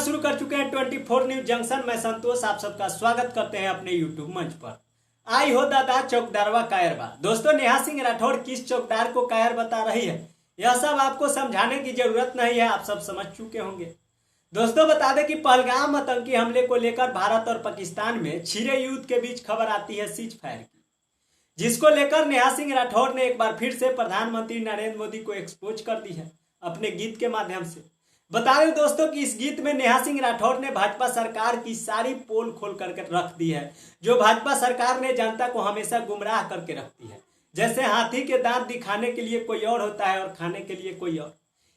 शुरू कर चुके हैं 24 न्यूज जंक्शन। मैं संतोष आप सबका स्वागत करते हैं अपने यूट्यूब मंच पर। आई हो दादा चौकदारवा कायरबा। दोस्तों, नेहा सिंह राठौर किस चौकदार को कायर बता रही है, यह सब आपको समझाने की जरूरत नहीं है, आप सब समझ चुके होंगे। दोस्तों, बता दें कि पहलगाम आतंकी हमले को लेकर भारत और पाकिस्तान में छिरे युद्ध के बीच खबर आती है सीज फायर की, जिसको लेकर नेहा सिंह राठौर ने एक बार फिर से प्रधानमंत्री नरेंद्र मोदी को एक्सपोज कर दी है अपने गीत के माध्यम से। बता दें दोस्तों कि इस गीत में नेहा सिंह राठौर ने भाजपा सरकार की सारी पोल खोल करके रख दी है, जो भाजपा सरकार ने जनता को हमेशा गुमराह करके रखती है। जैसे हाथी के दांत दिखाने के लिए कोई और होता है और खाने के लिए कोई और।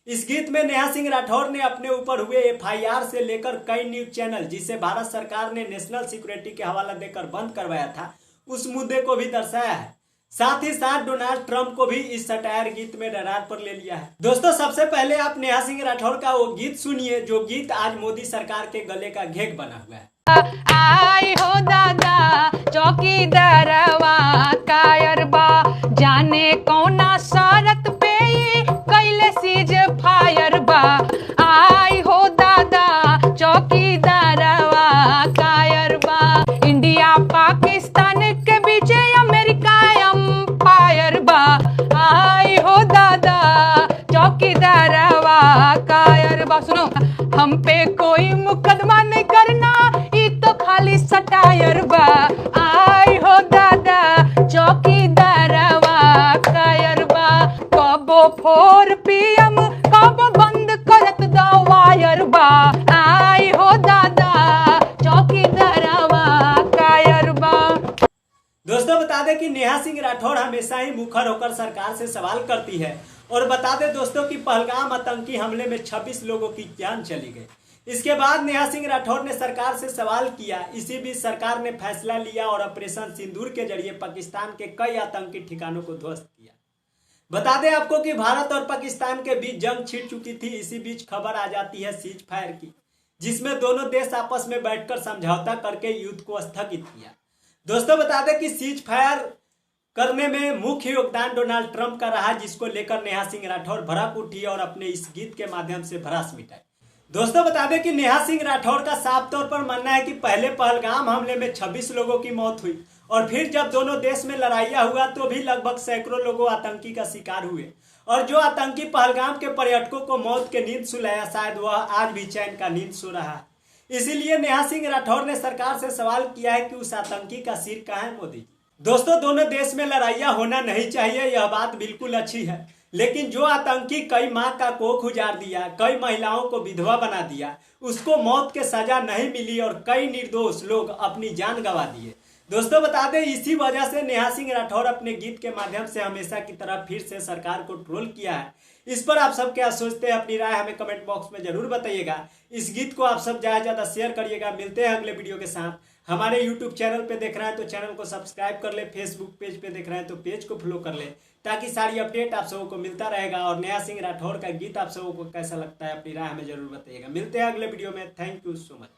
इस गीत में नेहा सिंह राठौर ने अपने ऊपर हुए FIR से लेकर कई न्यूज चैनल जिसे भारत सरकार ने नेशनल सिक्योरिटी के हवाला देकर बंद करवाया था, उस मुद्दे को भी दर्शाया है। साथ ही साथ डोनाल्ड ट्रंप को भी इस सटायर गीत में डरार पर ले लिया है। दोस्तों, सबसे पहले आप नेहा सिंह राठौर का वो गीत सुनिए जो गीत आज मोदी सरकार के गले का घेग बना हुआ है। आई हो दादा चौकीदारवा कायरबा, जाने कौना शरत पे कैले सीज फायर बा। आई हो दादा चौकीदारवा कायरबा, इंडिया पाकिस्तान के बीच अमेरिका एम्पायर बा। आई हो दादा चौकीदारवा कायरबा। सुनो, हम पे कोई मुकदमा नहीं करना, तो खाली सटायर बा। आई हो दादा चौकीदारवा कायरबा, कबो 4 PM कबो बंद करत दवायर बा। आई हो दादा चौकीदारवा कायरबा। दोस्तों, बता दें कि नेहा सिंह राठौर हमेशा ही मुखर होकर सरकार से सवाल करती है। और बता दें दोस्तों कि पहलगाम आतंकी हमले में 26 लोगों की जान चली गई। इसके बाद नेहा सिंह राठौर ने सरकार से सवाल किया। इसी बीच सरकार ने फैसला लिया और ऑपरेशन सिंदूर के जरिए पाकिस्तान के कई आतंकी ठिकानों को ध्वस्त किया। बता दें आपको कि भारत और पाकिस्तान के बीच जंग छिड़ चुकी थी। इसी बीच खबर आ जाती है सीज फायर की, जिसमें दोनों देश आपस में बैठकर समझौता करके युद्ध को स्थगित किया। दोस्तों, बता दें कि सीज फायर करने में मुख्य योगदान डोनाल्ड ट्रंप का रहा, जिसको लेकर नेहा सिंह राठौर भड़क उठी और अपने इस गीत के माध्यम से भड़ास मिटाई। दोस्तों, बता दें कि नेहा सिंह राठौर का साफ तौर पर मानना है कि पहले पहलगाम हमले में 26 लोगों की मौत हुई और फिर जब दोनों देश में लड़ाइयाँ हुआ तो भी लगभग सैकड़ों लोगों आतंकी का शिकार हुए। और जो आतंकी पहलगाम के पर्यटकों को मौत के नींद सुलाया, शायद वह आज भी चैन का नींद सो रहा है। इसीलिए नेहा सिंह राठौर ने सरकार से सवाल किया है कि उस आतंकी का सिर कहाँ है मोदी जी। दोस्तों, दोनों देश में लड़ाइयाँ होना नहीं चाहिए, यह बात बिल्कुल अच्छी है, लेकिन जो आतंकी कई माँ का कोख उजाड़ दिया, कई महिलाओं को विधवा बना दिया, उसको मौत के सजा नहीं मिली और कई निर्दोष लोग अपनी जान गंवा दिए। दोस्तों, बता दें इसी वजह से नेहा सिंह राठौर अपने गीत के माध्यम से हमेशा की तरह फिर से सरकार को ट्रोल किया है। इस पर आप सब क्या सोचते हैं, अपनी राय हमें कमेंट बॉक्स में जरूर बताइएगा। इस गीत को आप सब ज़्यादा से ज़्यादा शेयर करिएगा। मिलते हैं अगले वीडियो के साथ। हमारे YouTube चैनल पे देख रहे हैं तो चैनल को सब्सक्राइब कर ले, फेसबुक पेज पे देख रहे हैं तो पेज को फॉलो कर ले, ताकि सारी अपडेट आप सबों को मिलता रहेगा। और नेहा सिंह राठौर का गीत आप सबों को कैसा लगता है, अपनी राय हमें जरूर बताइएगा। मिलते हैं अगले वीडियो में। Thank you so much.